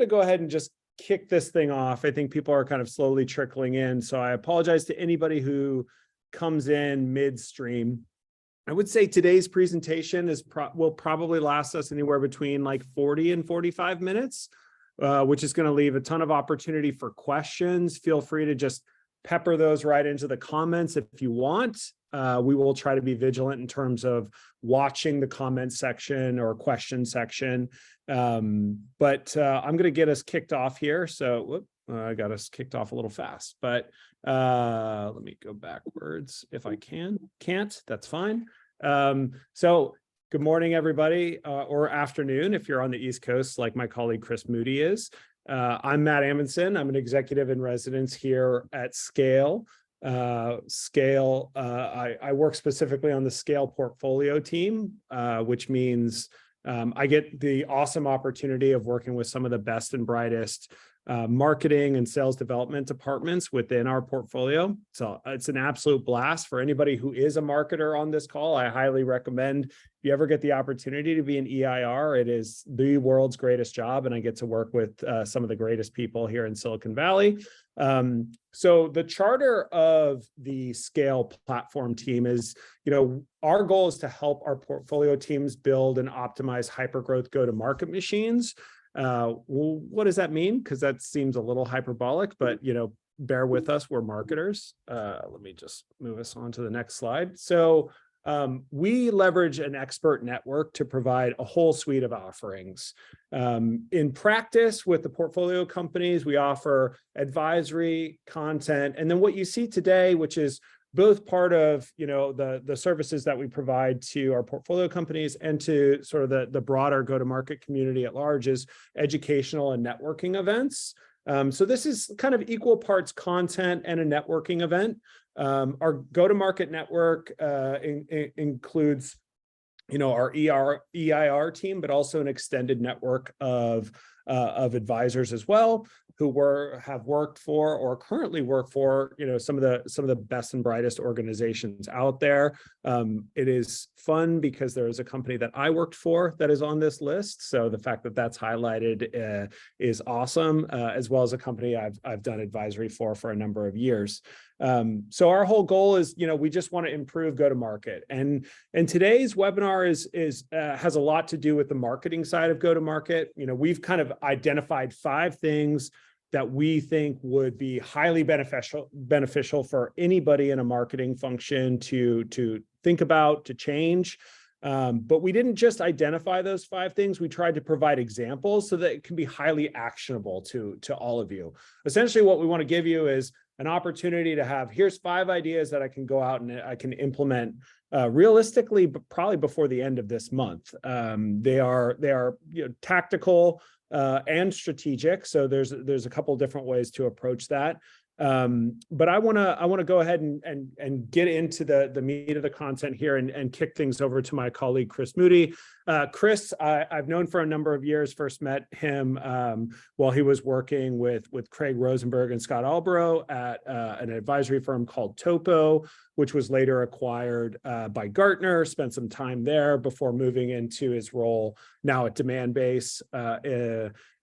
to go ahead and just kick this thing off. I think people are kind of slowly trickling in, so I apologize to anybody who comes in midstream. I would say today's presentation will probably last us anywhere between like 40 and 45 minutes, which is going to leave a ton of opportunity for questions. Feel free to just pepper those right into the comments if you want. We will try to be vigilant in terms of watching the comment section or question section. But I'm going to get us kicked off here. So I got us kicked off a little fast, but let me go backwards if I can. Can't, that's fine. So good morning, everybody, or afternoon if you're on the East Coast, like my colleague Chris Moody is. I'm Matt Amundson. I'm an executive in residence here at Scale. I work specifically on the Scale portfolio team, which means I get the awesome opportunity of working with some of the best and brightest marketing and sales development departments within our portfolio. So it's an absolute blast for anybody who is a marketer on this call. I highly recommend if you ever get the opportunity to be an EIR, it is the world's greatest job. And I get to work with some of the greatest people here in Silicon Valley. So the charter of the Scale platform team is, our goal is to help our portfolio teams build and optimize hypergrowth go-to-market machines. Well, what does that mean? Because that seems a little hyperbolic, but bear with us, we're marketers. Let me just move us on to the next slide. So we leverage an expert network to provide a whole suite of offerings. In practice with the portfolio companies, we offer advisory, content, and then what you see today, which is both part of the services that we provide to our portfolio companies and to sort of the broader go-to-market community at large, is educational and networking events. So this is kind of equal parts content and a networking event. Our go-to-market network includes our EIR team, but also an extended network of advisors as well, who have worked for or currently work for some of the best and brightest organizations out there. It is fun because there is a company that I worked for that is on this list, so the fact that that's highlighted is awesome, as well as a company I've done advisory for a number of years. So our whole goal is, we just want to improve go-to-market, and today's webinar has a lot to do with the marketing side of go-to-market. We've kind of identified 5 things that we think would be highly beneficial for anybody in a marketing function to think about, to change. But we didn't just identify those 5 things. We tried to provide examples so that it can be highly actionable to all of you. Essentially, what we want to give you is an opportunity to have, here's 5 ideas that I can go out and I can implement realistically, but probably before the end of this month. They are tactical and strategic. So there's a couple different ways to approach that. But I want to go ahead and get into the meat of the content here and kick things over to my colleague Chris Moody. Chris, I've known for a number of years. First met him while he was working with Craig Rosenberg and Scott Alborough at an advisory firm called Topo, which was later acquired by Gartner. Spent some time there before moving into his role now at Demandbase.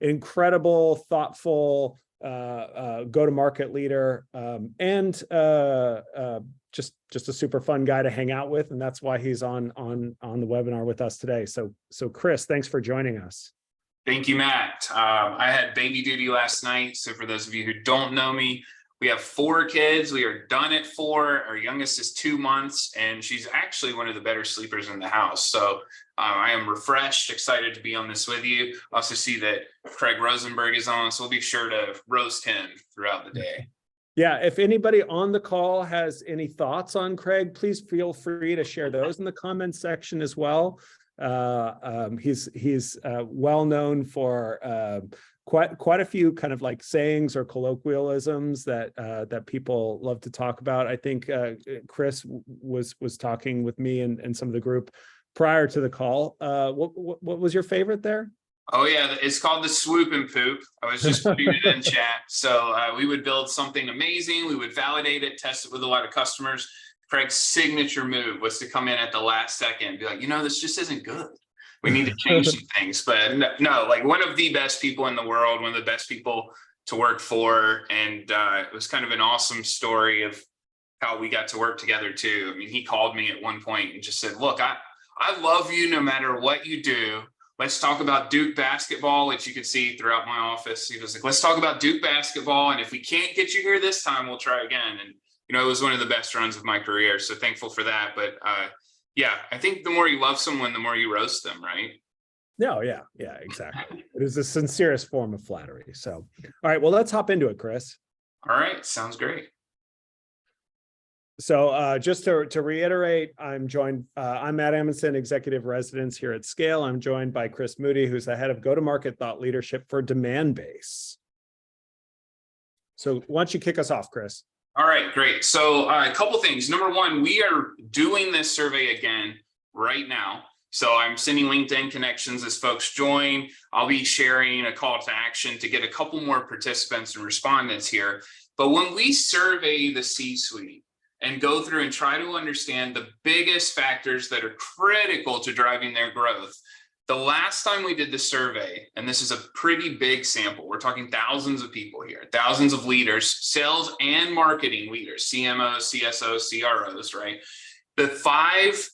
Incredible, thoughtful go-to-market leader, and just a super fun guy to hang out with, and that's why he's on the webinar with us today. So Chris, thanks for joining us. Thank you, Matt. I had baby duty last night, so for those of you who don't know me, we have 4 kids. We are done at 4. Our youngest is 2 months, and she's actually one of the better sleepers in the house. So I am refreshed, excited to be on this with you. Also see that Craig Rosenberg is on, so we'll be sure to roast him throughout the day. Yeah, if anybody on the call has any thoughts on Craig, please feel free to share those in the comments section as well. He's well known for quite a few kind of like sayings or colloquialisms that people love to talk about. I think Chris was talking with me and some of the group prior to the call. What was your favorite there? Oh yeah, it's called the swoop and poop. I was just putting it in chat. So we would build something amazing. We would validate it, test it with a lot of customers. Craig's signature move was to come in at the last second and be like, this just isn't good. we need to change some things. But no, like one of the best people in the world, one of the best people to work for. And it was kind of an awesome story of how we got to work together too. I mean, he called me at one point and just said, look, I love you no matter what you do. Let's talk about Duke basketball, which you can see throughout my office. He was like, let's talk about Duke basketball. And if we can't get you here this time, we'll try again. And, it was one of the best runs of my career. So thankful for that. But yeah, I think the more you love someone, the more you roast them, right? No, yeah, exactly. It is the sincerest form of flattery. So, all right, well, let's hop into it, Chris. All right, sounds great. So just to reiterate, I'm Matt Amundson, Executive Residence here at Scale. I'm joined by Chris Moody, who's the head of go-to-market thought leadership for Demandbase. So why don't you kick us off, Chris? All right, great. So a couple things. Number one, we are doing this survey again right now. So I'm sending LinkedIn connections as folks join. I'll be sharing a call to action to get a couple more participants and respondents here. But when we survey the C-suite and go through and try to understand the biggest factors that are critical to driving their growth, the last time we did the survey, and this is a pretty big sample, we're talking thousands of people here, thousands of leaders, sales and marketing leaders, CMOs, CSOs, CROs, right? The 5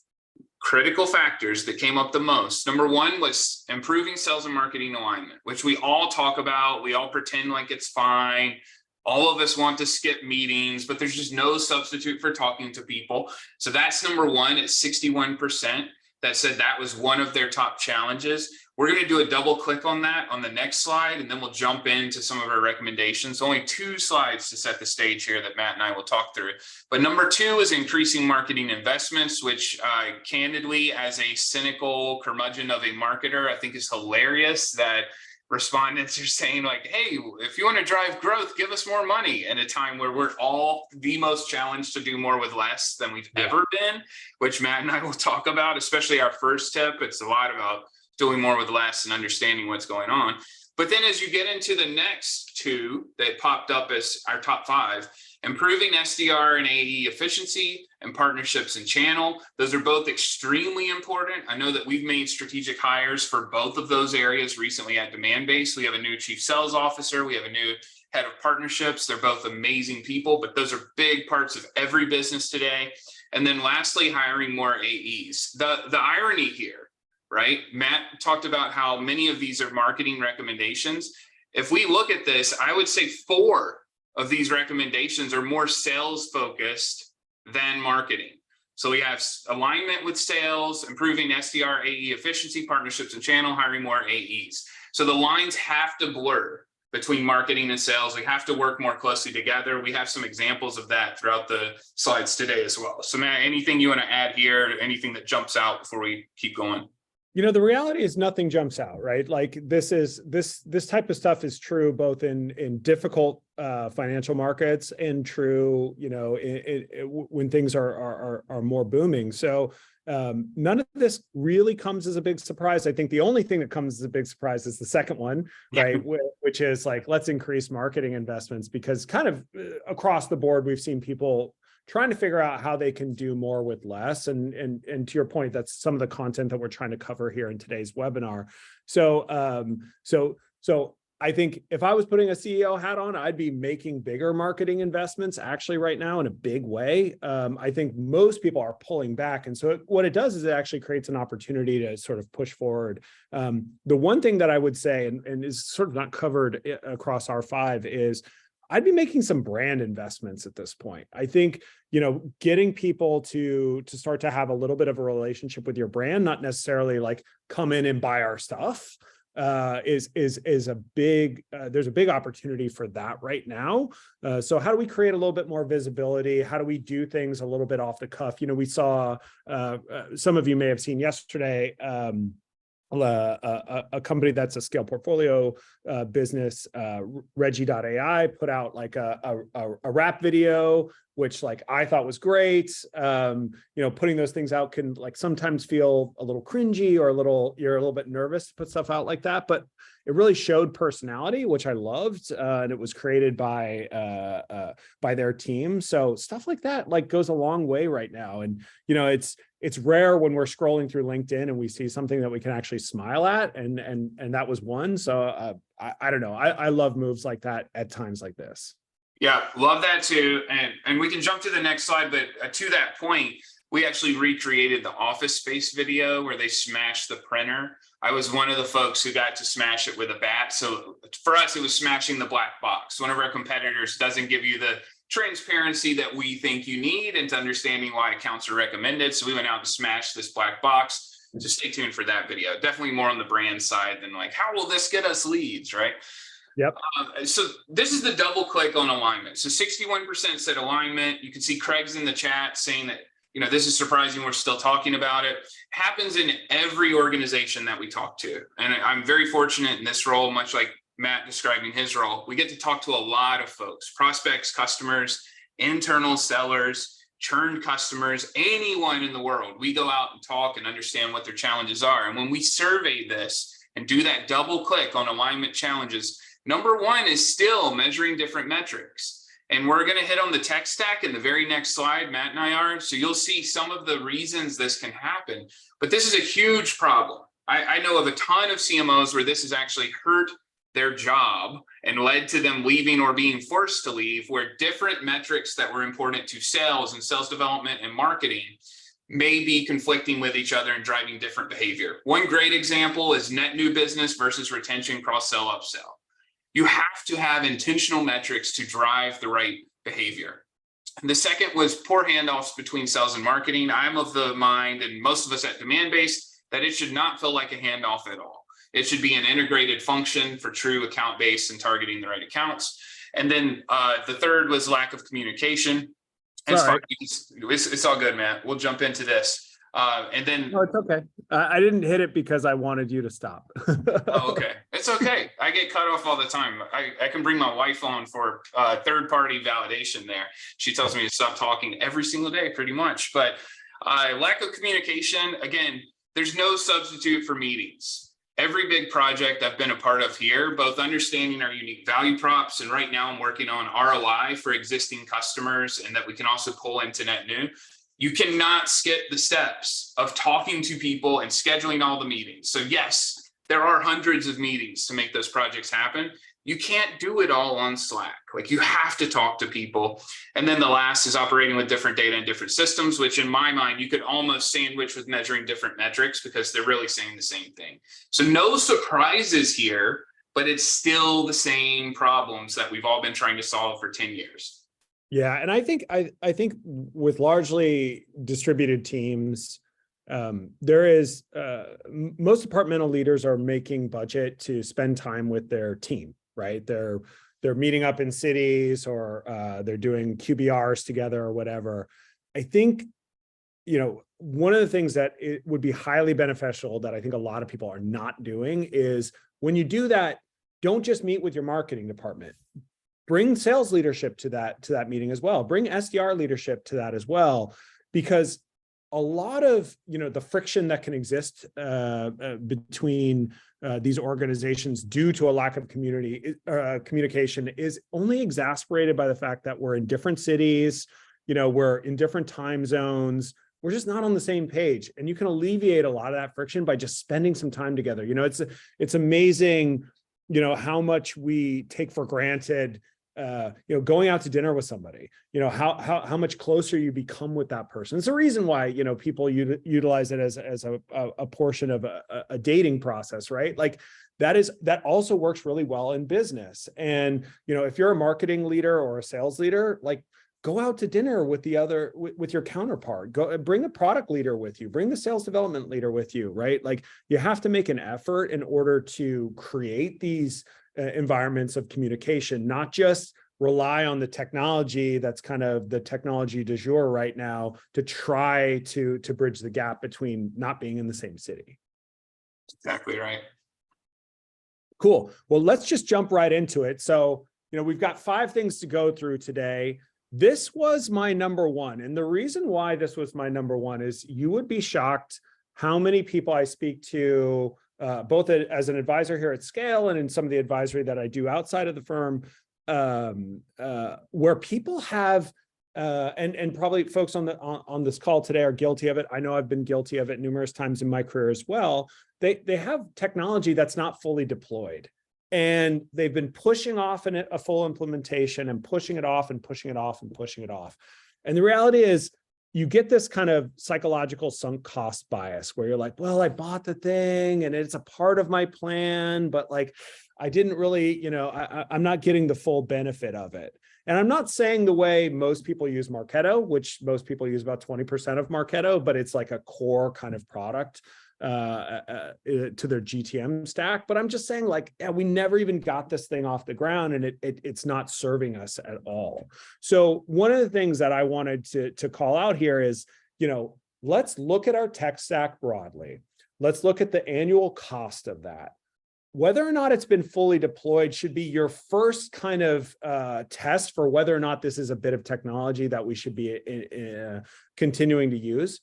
critical factors that came up the most. Number one was improving sales and marketing alignment, which we all talk about. We all pretend like it's fine. All of us want to skip meetings, but there's just no substitute for talking to people. So that's number one at 61%. That said that was one of their top challenges. We're going to do a double click on that on the next slide, and then we'll jump into some of our recommendations. Only 2 slides to set the stage here that Matt and I will talk through. But number 2 is increasing marketing investments, which candidly, as a cynical curmudgeon of a marketer, I think is hilarious that respondents are saying like, hey, if you want to drive growth, give us more money in a time where we're all the most challenged to do more with less than we've ever been, which Matt and I will talk about, especially our first tip. It's a lot about doing more with less and understanding what's going on. But then as you get into the next 2 that popped up as our top 5, improving SDR and AE efficiency and partnerships and channel. Those are both extremely important. I know that we've made strategic hires for both of those areas recently at Demandbase. We have a new chief sales officer. We have a new head of partnerships. They're both amazing people, but those are big parts of every business today. And then lastly, hiring more AEs. The irony here, right? Matt talked about how many of these are marketing recommendations. If we look at this, I would say 4 of these recommendations are more sales focused than marketing. So we have alignment with sales, improving SDR, AE efficiency, partnerships and channel, hiring more AEs. So the lines have to blur between marketing and sales. We have to work more closely together. We have some examples of that throughout the slides today as well. So Matt, anything you want to add here, anything that jumps out before we keep going? The reality is nothing jumps out, right? Like this type of stuff is true both in difficult financial markets and true, when things are more booming. So none of this really comes as a big surprise. I think the only thing that comes as a big surprise is the second one, right? Which is like, let's increase marketing investments, because kind of across the board, we've seen people trying to figure out how they can do more with less. And to your point, that's some of the content that we're trying to cover here in today's webinar. So I think if I was putting a CEO hat on, I'd be making bigger marketing investments actually right now in a big way. I think most people are pulling back. And so what it does is it actually creates an opportunity to sort of push forward. The one thing that I would say, and is sort of not covered across our 5, is I'd be making some brand investments at this point. I think, getting people to start to have a little bit of a relationship with your brand, not necessarily like come in and buy our stuff, is a big, there's a big opportunity for that right now. So how do we create a little bit more visibility? How do we do things a little bit off the cuff? We saw, some of you may have seen yesterday, a company that's a scale portfolio business, Reggie.ai, put out like a rap video, which like I thought was great. Putting those things out can like sometimes feel a little cringy or you're a little bit nervous to put stuff out like that. But it really showed personality, which I loved. And it was created by their team. So stuff like that like goes a long way right now. And, you know, it's rare when we're scrolling through LinkedIn and we see something that we can actually smile at. And that was one. So I don't know. I love moves like that at times like this. Yeah, love that too. And we can jump to the next slide, but to that point, we actually recreated the Office Space video where they smashed the printer. I was one of the folks who got to smash it with a bat. So for us, it was smashing the black box. One of our competitors doesn't give you the transparency that we think you need into understanding why accounts are recommended. So we went out and smashed this black box. So stay tuned for that video. Definitely more on the brand side than like, how will this get us leads, right? Yep. So this is the double click on alignment. So 61% said alignment. You can see Craig's in the chat saying that, you know, this is surprising we're still talking about it. Happens in every organization that we talk to. And I'm very fortunate in this role, much like Matt describing his role. We get to talk to a lot of folks, prospects, customers, internal sellers, churned customers, anyone in the world. We go out and talk and understand what their challenges are. And when we survey this and do that double click on alignment challenges, number one is still measuring different metrics. And we're going to hit on the tech stack in the very next slide, Matt and I are. So you'll see some of the reasons this can happen. But this is a huge problem. I know of a ton of CMOs where this has actually hurt their job and led to them leaving or being forced to leave, where different metrics that were important to sales and sales development and marketing may be conflicting with each other and driving different behavior. One great example is net new business versus retention, cross-sell, upsell. You have to have intentional metrics to drive the right behavior. And the second was poor handoffs between sales and marketing. I'm of the mind, and most of us at Demandbase, that it should not feel like a handoff at all. It should be an integrated function for true account base and targeting the right accounts. And then the third was lack of communication. And it's all good, man. We'll jump into this. And then no, it's okay. I didn't hit it because I wanted you to stop. Oh, okay. It's okay. I get cut off all the time. I can bring my wife on for third-party validation there. She tells me to stop talking every single day, pretty much. But lack of communication, again, there's no substitute for meetings. Every big project I've been a part of here, both understanding our unique value props, and right now I'm working on ROI for existing customers, and that we can also pull into net new. You cannot skip the steps of talking to people and scheduling all the meetings. So yes, there are hundreds of meetings to make those projects happen. You can't do it all on Slack. Like, you have to talk to people. And then the last is operating with different data and different systems, which in my mind, you could almost sandwich with measuring different metrics because they're really saying the same thing. So no surprises here, but it's still the same problems that we've all been trying to solve for 10 years. Yeah, and I think with largely distributed teams, there is most departmental leaders are making budget to spend time with their team, right? They're meeting up in cities, or they're doing QBRs together or whatever. I think, you know, one of the things that it would be highly beneficial that I think a lot of people are not doing is, when you do that, don't just meet with your marketing department. Bring sales leadership to that meeting as well. Bring SDR leadership to that as well, because a lot of, you know, the friction that can exist between these organizations due to a lack of communication is only exacerbated by the fact that we're in different cities, you know, we're in different time zones. We're just not on the same page, and you can alleviate a lot of that friction by just spending some time together. You know, it's amazing, you know, how much we take for granted. You know, going out to dinner with somebody, you know, how much closer you become with that person. It's a reason why, you know, people utilize it as a portion of a dating process, right? Like, that also works really well in business. And, you know, if you're a marketing leader or a sales leader, like, go out to dinner with with your counterpart. Go bring a product leader with you, bring the sales development leader with you, right? Like, you have to make an effort in order to create these environments of communication, not just rely on the technology that's kind of the technology du jour right now to try to bridge the gap between not being in the same city. Exactly right. Cool. Well, let's just jump right into it. So, you know, we've got 5 things to go through today. This was my number one. And the reason why this was my number one is, you would be shocked how many people I speak to both as an advisor here at Scale and in some of the advisory that I do outside of the firm, where people have, and probably folks on this call today are guilty of it. I know I've been guilty of it numerous times in my career as well. They have technology that's not fully deployed, and they've been pushing off a full implementation and pushing it off and pushing it off and pushing it off. And the reality is, you get this kind of psychological sunk cost bias where you're like, well, I bought the thing and it's a part of my plan, but like, I didn't really, I'm not getting the full benefit of it. And I'm not saying the way most people use Marketo, which most people use about 20% of Marketo, but it's like a core kind of product to their GTM stack. But I'm just saying, like, yeah, we never even got this thing off the ground, and it's not serving us at all. So one of the things that I wanted to call out here is, let's look at our tech stack broadly. Let's look at the annual cost of that. Whether or not it's been fully deployed should be your first kind of test for whether or not this is a bit of technology that we should be continuing to use.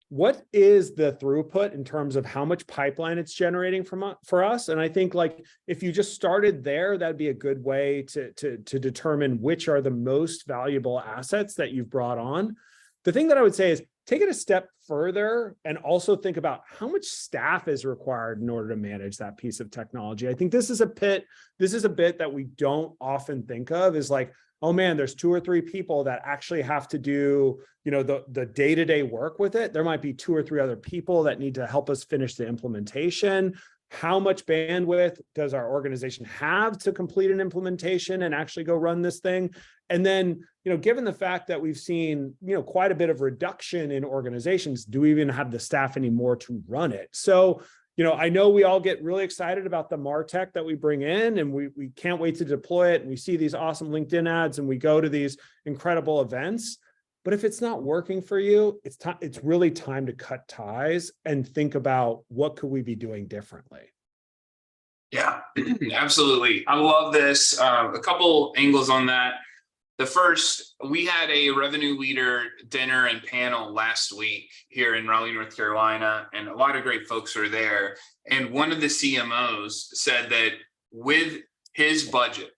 What is the throughput in terms of how much pipeline it's generating for us? And I think, like, if you just started there, that'd be a good way to determine which are the most valuable assets that you've brought on. The thing that I would say is take it a step further and also think about how much staff is required in order to manage that piece of technology. I think this is a bit that we don't often think of, is like, oh man, there's 2 or 3 people that actually have to do, the day-to-day work with it. There might be 2 or 3 other people that need to help us finish the implementation. How much bandwidth does our organization have to complete an implementation and actually go run this thing? And then, given the fact that we've seen, quite a bit of reduction in organizations, do we even have the staff anymore to run it? So, I know we all get really excited about the MarTech that we bring in, and we can't wait to deploy it. And we see these awesome LinkedIn ads and we go to these incredible events. But if it's not working for you, it's really time to cut ties and think about what could we be doing differently. Yeah, absolutely. I love this. A couple angles on that. The first, we had a revenue leader dinner and panel last week here in Raleigh, North Carolina, and a lot of great folks were there. And one of the CMOs said that with his budget,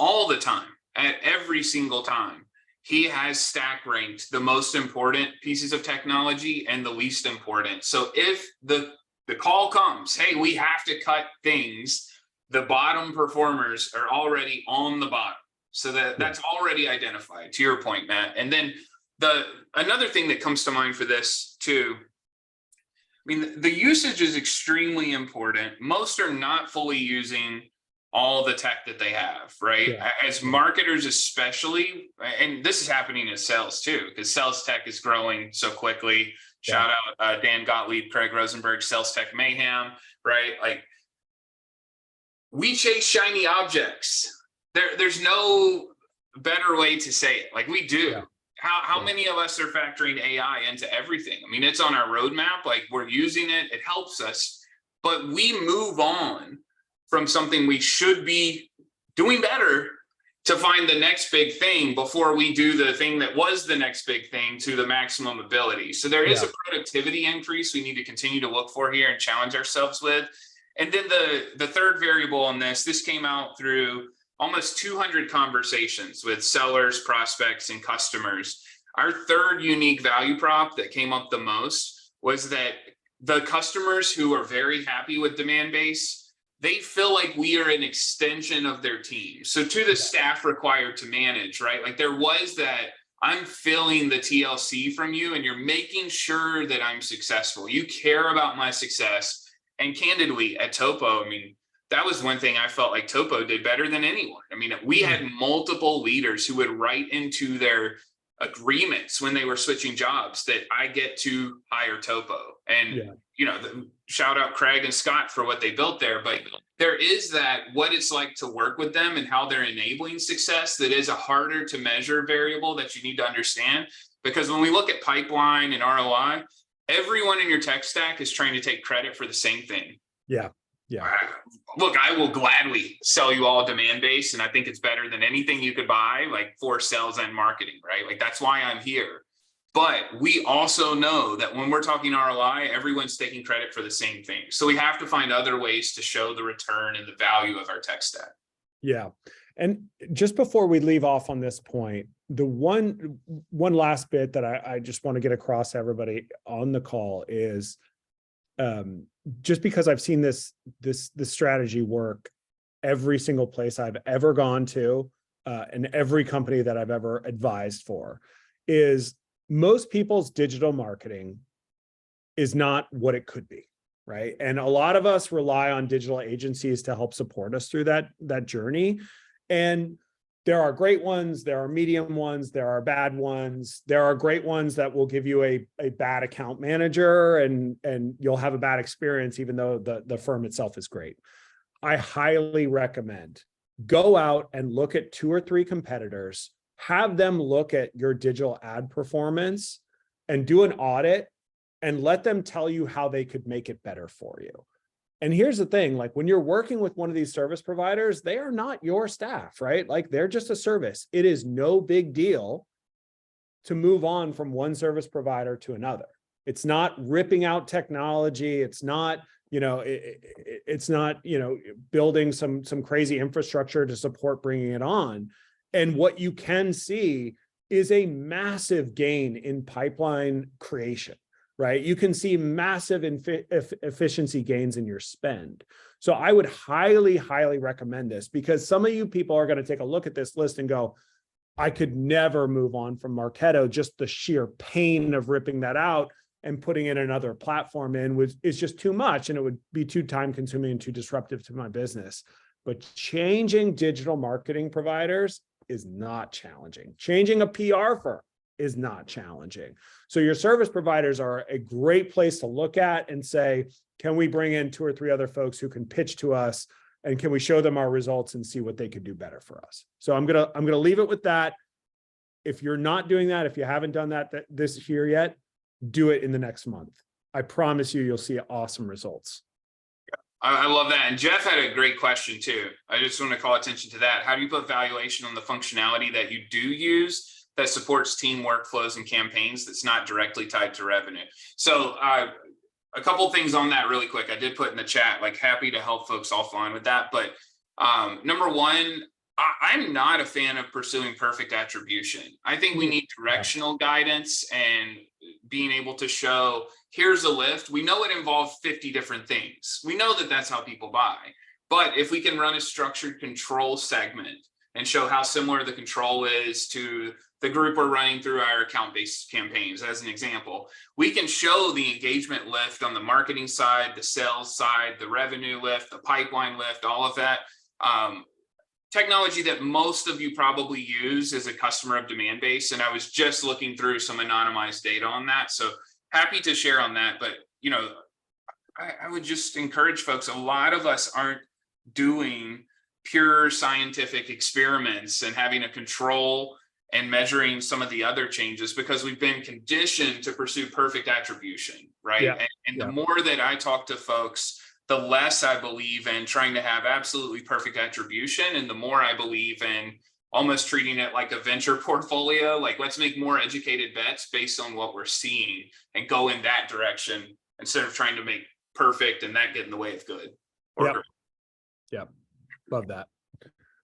all the time, at every single time, he has stack ranked the most important pieces of technology and the least important. So if the call comes, hey, we have to cut things, the bottom performers are already on the bottom. So that's already identified, to your point, Matt. And then another thing that comes to mind for this too, I mean, the usage is extremely important. Most are not fully using all the tech that they have, right? Yeah. As marketers especially, and this is happening in sales too, because sales tech is growing so quickly. Shout out Dan Gottlieb, Craig Rosenberg, Sales Tech Mayhem, right? Like, we chase shiny objects. There's no better way to say it. Like, we do. Yeah. How many of us are factoring AI into everything? I mean, it's on our roadmap. Like, we're using it. It helps us. But we move on from something we should be doing better to find the next big thing before we do the thing that was the next big thing to the maximum ability. So there is a productivity increase we need to continue to look for here and challenge ourselves with. And then the third variable on this came out through almost 200 conversations with sellers, prospects, and customers. Our third unique value prop that came up the most was that the customers who are very happy with Demandbase, they feel like we are an extension of their team. So to the staff required to manage, right? Like, there was that, I'm feeling the TLC from you and you're making sure that I'm successful. You care about my success. And candidly, at Topo, I mean, that was one thing I felt like Topo did better than anyone. I mean, we had multiple leaders who would write into their agreements when they were switching jobs that I get to hire Topo. And, shout out Craig and Scott for what they built there. But there is that, what it's like to work with them and how they're enabling success, that is a harder to measure variable that you need to understand. Because when we look at pipeline and ROI, everyone in your tech stack is trying to take credit for the same thing. Yeah. Look, I will gladly sell you all Demandbase, and I think it's better than anything you could buy, like, for sales and marketing, right? Like, that's why I'm here. But we also know that when we're talking ROI, everyone's taking credit for the same thing. So we have to find other ways to show the return and the value of our tech stack. Yeah. And just before we leave off on this point, the one last bit that I just want to get across to everybody on the call is just because I've seen this strategy work every single place I've ever gone to, and every company that I've ever advised for, is most people's digital marketing is not what it could be, right? And a lot of us rely on digital agencies to help support us through that journey. And there are great ones, there are medium ones, there are bad ones. There are great ones that will give you a bad account manager and you'll have a bad experience, even though the firm itself is great. I highly recommend go out and look at 2 or 3 competitors, have them look at your digital ad performance and do an audit and let them tell you how they could make it better for you. And here's the thing, like when you're working with one of these service providers, they are not your staff, right? Like they're just a service. It is no big deal to move on from one service provider to another. It's not ripping out technology. It's not, it's not, building some crazy infrastructure to support bringing it on. And what you can see is a massive gain in pipeline creation, right? You can see massive efficiency gains in your spend. So I would highly, highly recommend this, because some of you people are going to take a look at this list and go, I could never move on from Marketo. Just the sheer pain of ripping that out and putting in another platform is just too much. And it would be too time consuming and too disruptive to my business. But changing digital marketing providers is not challenging. Changing a PR firm is not challenging. So your service providers are a great place to look at and say, can we bring in 2 or 3 other folks who can pitch to us, and can we show them our results and see what they could do better for us? So I'm gonna leave it with that. If you're not doing that, if you haven't done that this year yet, do it in the next month. I promise you'll see awesome results. I love that. And Jeff had a great question too. I just want to call attention to that. How do you put valuation on the functionality that you do use that supports team workflows and campaigns that's not directly tied to revenue? So a couple of things on that really quick. I did put in the chat, like happy to help folks offline with that. But number one, I'm not a fan of pursuing perfect attribution. I think we need directional guidance and being able to show, here's a lift. We know it involves 50 different things. We know that that's how people buy. But if we can run a structured control segment and show how similar the control is to the group we're running through our account-based campaigns, as an example, we can show the engagement lift on the marketing side, the sales side, the revenue lift, the pipeline lift, all of that. Technology that most of you probably use is a customer of Demandbase, and I was just looking through some anonymized data on that. So happy to share on that. But I would just encourage folks. A lot of us aren't doing pure scientific experiments and having a control and measuring some of the other changes because we've been conditioned to pursue perfect attribution, right? Yeah. And the more that I talk to folks, the less I believe in trying to have absolutely perfect attribution, and the more I believe in almost treating it like a venture portfolio. Like, let's make more educated bets based on what we're seeing and go in that direction instead of trying to make perfect and that get in the way of good. Yep. Love that.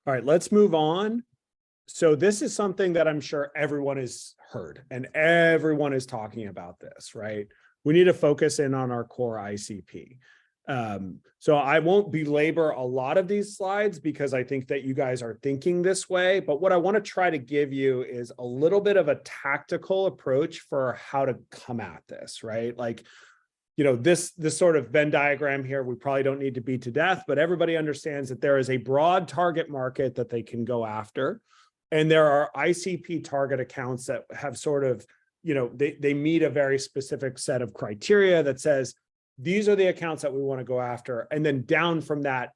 All right, let's move on. So this is something that I'm sure everyone has heard and everyone is talking about this, right? We need to focus in on our core ICP. So I won't belabor a lot of these slides because I think that you guys are thinking this way, but what I want to try to give you is a little bit of a tactical approach for how to come at this, right? Like, this sort of Venn diagram here, we probably don't need to beat to death, but everybody understands that there is a broad target market that they can go after. And there are ICP target accounts that have sort of, they meet a very specific set of criteria that says, these are the accounts that we want to go after. And then down from that,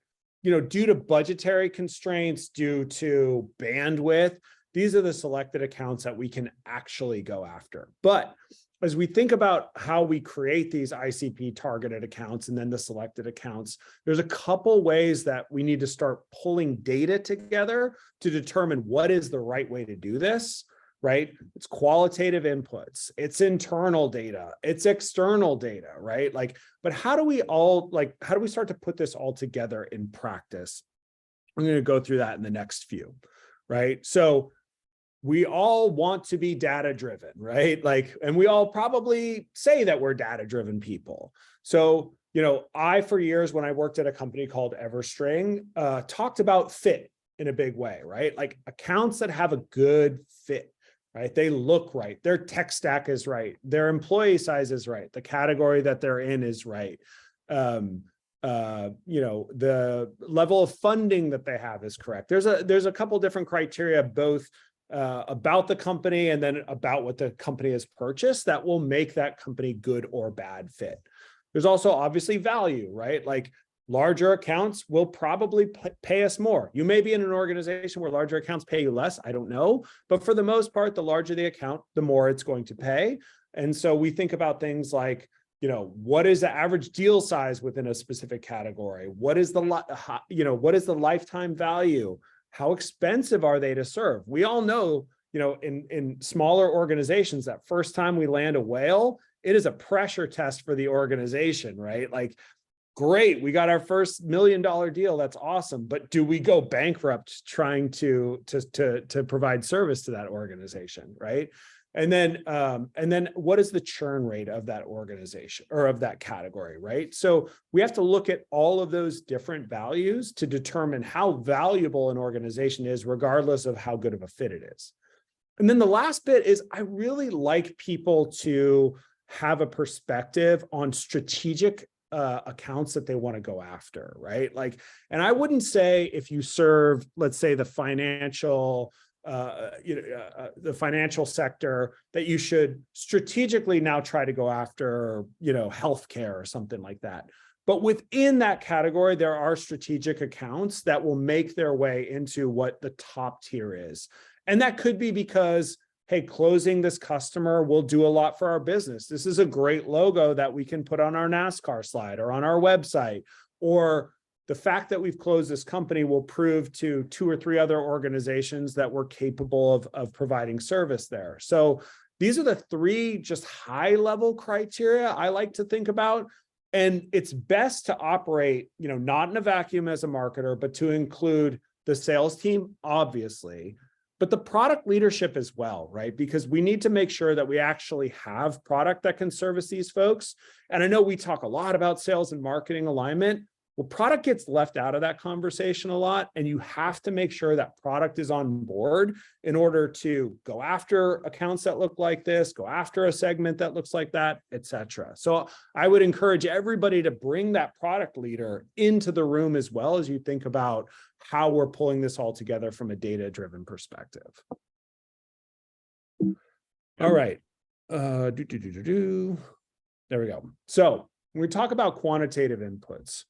due to budgetary constraints, due to bandwidth, these are the selected accounts that we can actually go after. But as we think about how we create these ICP targeted accounts and then the selected accounts, there's a couple ways that we need to start pulling data together to determine what is the right way to do this. right? It's qualitative inputs, it's internal data, it's external data, right? Like, but how do we start to put this all together in practice? I'm going to go through that in the next few, right? So we all want to be data driven, right? Like, and we all probably say that we're data driven people. So, I, for years, when I worked at a company called Everstring, talked about fit in a big way, right? Like accounts that have a good fit, right? They look right. Their tech stack is right. Their employee size is right. The category that they're in is right. The level of funding that they have is correct. There's a couple different criteria, both about the company and then about what the company has purchased, that will make that company good or bad fit. There's also obviously value, right? Like larger accounts will probably pay us more. You may be in an organization where larger accounts pay you less. I don't know. But for the most part, the larger the account, the more it's going to pay. And so we think about things like, what is the average deal size within a specific category? What is the lifetime value? How expensive are they to serve? We all know, in smaller organizations, that first time we land a whale, it is a pressure test for the organization, right? Like, great, we got our first $1 million deal. That's awesome. But do we go bankrupt trying to provide service to that organization, right? And then what is the churn rate of that organization or of that category, right? So we have to look at all of those different values to determine how valuable an organization is, regardless of how good of a fit it is. And then the last bit is, I really like people to have a perspective on strategic accounts that they want to go after, right? Like, and I wouldn't say if you serve, let's say, the financial sector, that you should strategically now try to go after, healthcare or something like that. But within that category, there are strategic accounts that will make their way into what the top tier is. And that could be because, hey, closing this customer will do a lot for our business. This is a great logo that we can put on our NASCAR slide or on our website, or the fact that we've closed this company will prove to 2 or 3 other organizations that we're capable of providing service there. So these are the 3 just high level criteria I like to think about. And it's best to operate, not in a vacuum as a marketer, but to include the sales team, obviously, but the product leadership as well, right? Because we need to make sure that we actually have product that can service these folks. And I know we talk a lot about sales and marketing alignment. Well, product gets left out of that conversation a lot, and you have to make sure that product is on board in order to go after accounts that look like this, go after a segment that looks like that, et cetera. So I would encourage everybody to bring that product leader into the room as well, as you think about how we're pulling this all together from a data-driven perspective. All right. There we go. So when we talk about quantitative inputs,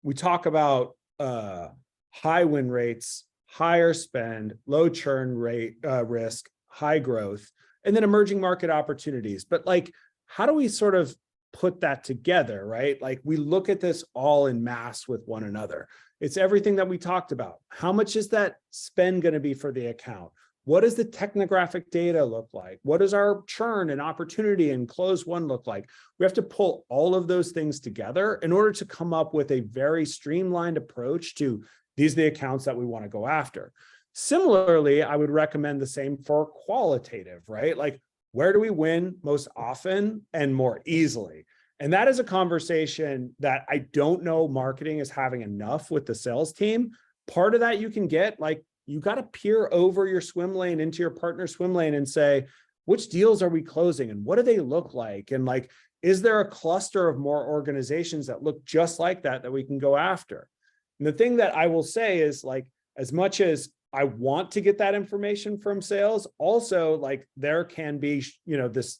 we talk about high win rates, higher spend, low churn rate risk, high growth, and then emerging market opportunities. But like, how do we sort of put that together, right? Like, we look at this all in mass with one another. It's everything that we talked about. How much is that spend going to be for the account? What does the technographic data look like? What does our churn and opportunity and close one look like? We have to pull all of those things together in order to come up with a very streamlined approach to these are the accounts that we want to go after. Similarly, I would recommend the same for qualitative, right? Like, where do we win most often and more easily? And that is a conversation that I don't know marketing is having enough with the sales team. Part of that you can get, like, you got to peer over your swim lane into your partner swim lane and say, which deals are we closing and what do they look like? And like, is there a cluster of more organizations that look just like that we can go after? And the thing that I will say is, like, as much as I want to get that information from sales, also, like, there can be, this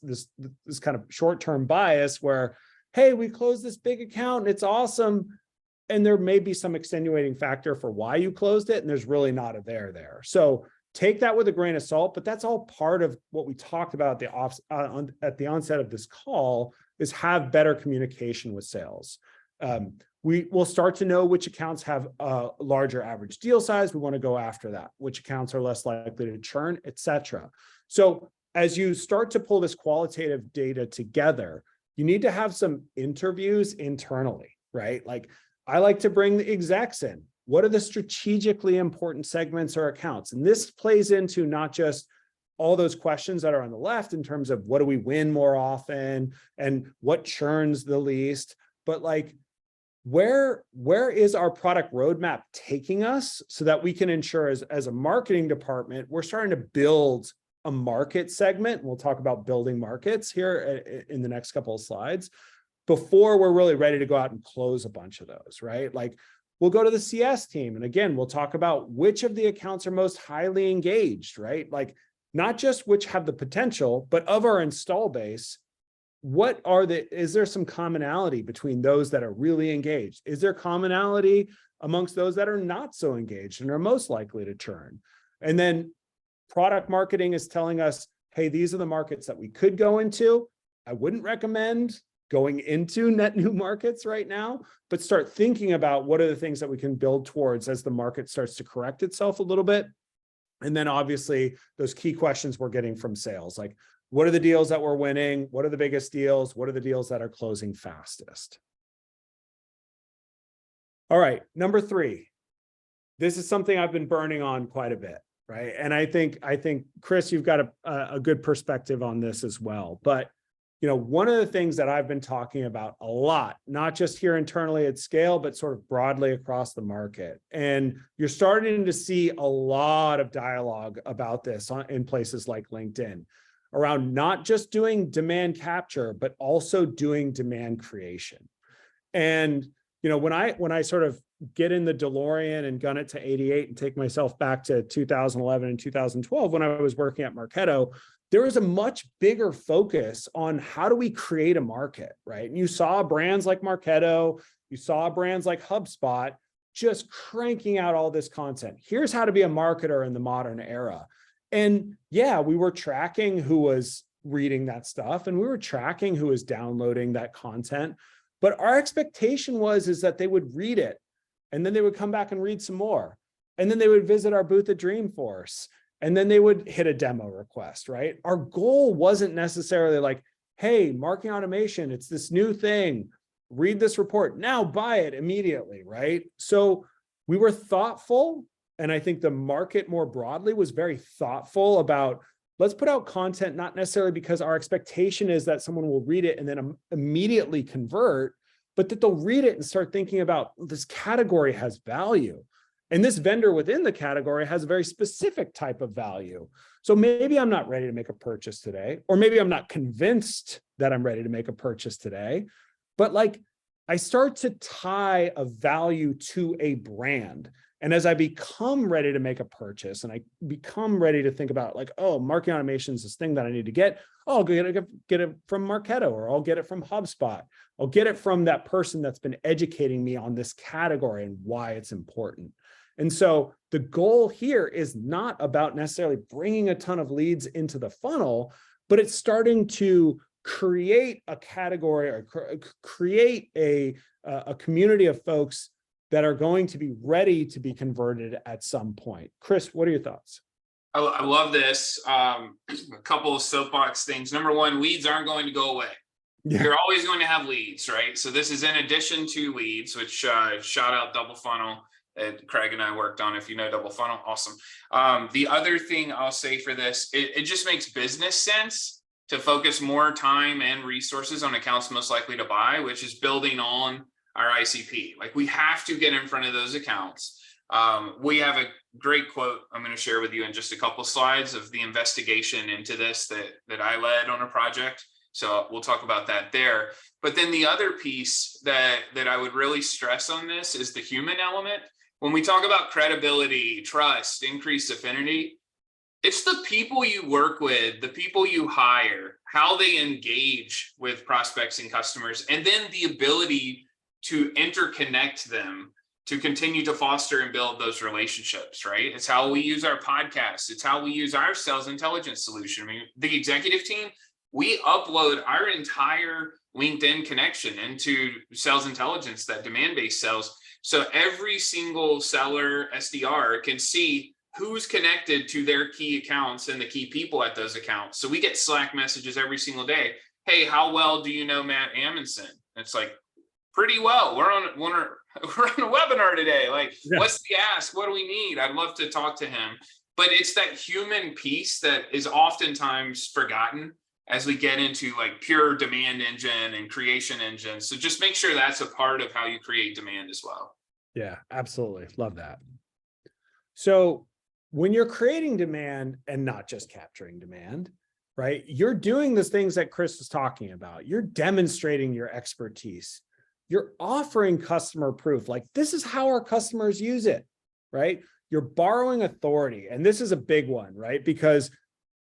kind of short-term bias where, hey, we closed this big account and it's awesome. And there may be some extenuating factor for why you closed it, and there's really not a there. So take that with a grain of salt, but that's all part of what we talked about at the onset of this call, is have better communication with sales. We will start to know which accounts have a larger average deal size. We want to go after that. Which accounts are less likely to churn, et cetera. So as you start to pull this qualitative data together, you need to have some interviews internally, right? Like I like to bring the execs in. What are the strategically important segments or accounts? And this plays into not just all those questions that are on the left in terms of what do we win more often and what churns the least, but like where is our product roadmap taking us so that we can ensure as a marketing department, we're starting to build a market segment. We'll talk about building markets here in the next couple of slides before we're really ready to go out and close a bunch of those, right? Like we'll go to the CS team. And again, we'll talk about which of the accounts are most highly engaged, right? Like not just which have the potential, but of our install base, is there some commonality between those that are really engaged? Is there commonality amongst those that are not so engaged and are most likely to churn? And then product marketing is telling us, hey, these are the markets that we could go into. I wouldn't recommend going into net new markets right now, but start thinking about what are the things that we can build towards as the market starts to correct itself a little bit. And then obviously those key questions we're getting from sales, like what are the deals that we're winning? What are the biggest deals? What are the deals that are closing fastest? All right, number 3. This is something I've been burning on quite a bit, right? And I think Chris, you've got a good perspective on this as well. But one of the things that I've been talking about a lot, not just here internally at scale, but sort of broadly across the market. And you're starting to see a lot of dialogue about this in places like LinkedIn around not just doing demand capture, but also doing demand creation. And, when I sort of get in the DeLorean and gun it to 88 and take myself back to 2011 and 2012, when I was working at Marketo, there was a much bigger focus on how do we create a market, right? And you saw brands like Marketo, you saw brands like HubSpot just cranking out all this content. Here's how to be a marketer in the modern era. And yeah, we were tracking who was reading that stuff and we were tracking who was downloading that content. But our expectation is that they would read it and then they would come back and read some more. And then they would visit our booth at Dreamforce. And then they would hit a demo request, right? Our goal wasn't necessarily like, hey, marketing automation, it's this new thing. Read this report. Now buy it immediately, right? So we were thoughtful. And I think the market more broadly was very thoughtful about, let's put out content, not necessarily because our expectation is that someone will read it and then immediately convert, but that they'll read it and start thinking about this category has value. And this vendor within the category has a very specific type of value. So maybe I'm not ready to make a purchase today, or maybe I'm not convinced that I'm ready to make a purchase today, but like I start to tie a value to a brand. And as I become ready to make a purchase and I become ready to think about like, oh, marketing automation is this thing that I need to get. Oh, I'll get it from Marketo, or I'll get it from HubSpot. I'll get it from that person that's been educating me on this category and why it's important. And so the goal here is not about necessarily bringing a ton of leads into the funnel, but it's starting to create a category or create a community of folks that are going to be ready to be converted at some point. Chris, what are your thoughts? I love this. A couple of soapbox things. Number 1, leads aren't going to go away. Yeah. You're always going to have leads, right? So this is in addition to leads, which shout out Double Funnel. Craig and I worked on. If you know Double Funnel, awesome. The other thing I'll say for this, it just makes business sense to focus more time and resources on accounts most likely to buy, which is building on our ICP. Like we have to get in front of those accounts. We have a great quote I'm going to share with you in just a couple slides of the investigation into this that I led on a project. So we'll talk about that there. But then the other piece that I would really stress on this is the human element. When we talk about credibility, trust, increased affinity, it's the people you work with, the people you hire, how they engage with prospects and customers, and then the ability to interconnect them to continue to foster and build those relationships, right? It's how we use our podcasts. It's how we use our sales intelligence solution. I mean, the executive team, we upload our entire LinkedIn connection into sales intelligence that Demandbase sells. So every single seller SDR can see who's connected to their key accounts and the key people at those accounts. So we get Slack messages every single day. Hey, how well do you know Matt Amundson? It's like, pretty well. We're on a webinar today. Like, what's the ask? What do we need? I'd love to talk to him. But it's that human piece that is oftentimes forgotten as we get into like pure demand engine and creation engine. So just make sure that's a part of how you create demand as well. Yeah, absolutely. Love that. So when you're creating demand and not just capturing demand, right, you're doing the things that Chris was talking about. You're demonstrating your expertise. You're offering customer proof. Like, this is how our customers use it, right? You're borrowing authority. And this is a big one, right? Because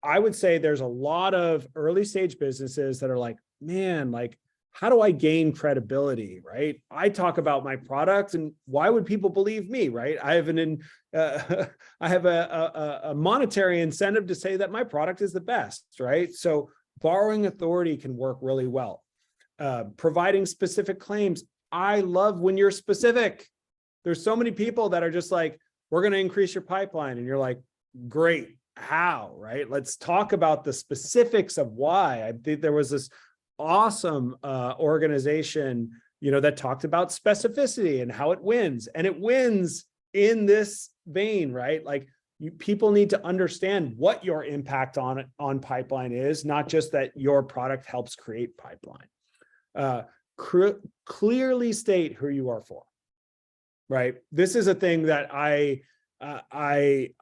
I would say there's a lot of early stage businesses that are like, man, like, how do I gain credibility, right? I talk about my product, and why would people believe me, right? I have a monetary incentive to say that my product is the best, right? So borrowing authority can work really well. Providing specific claims. I love when you're specific. There's so many people that are just like, we're going to increase your pipeline. And you're like, great. How, right? Let's talk about the specifics of why. I think there was this awesome organization, that talked about specificity and how it wins. And it wins in this vein, right? Like, people need to understand what your impact on pipeline is, not just that your product helps create pipeline. Clearly state who you are for, right? This is a thing that I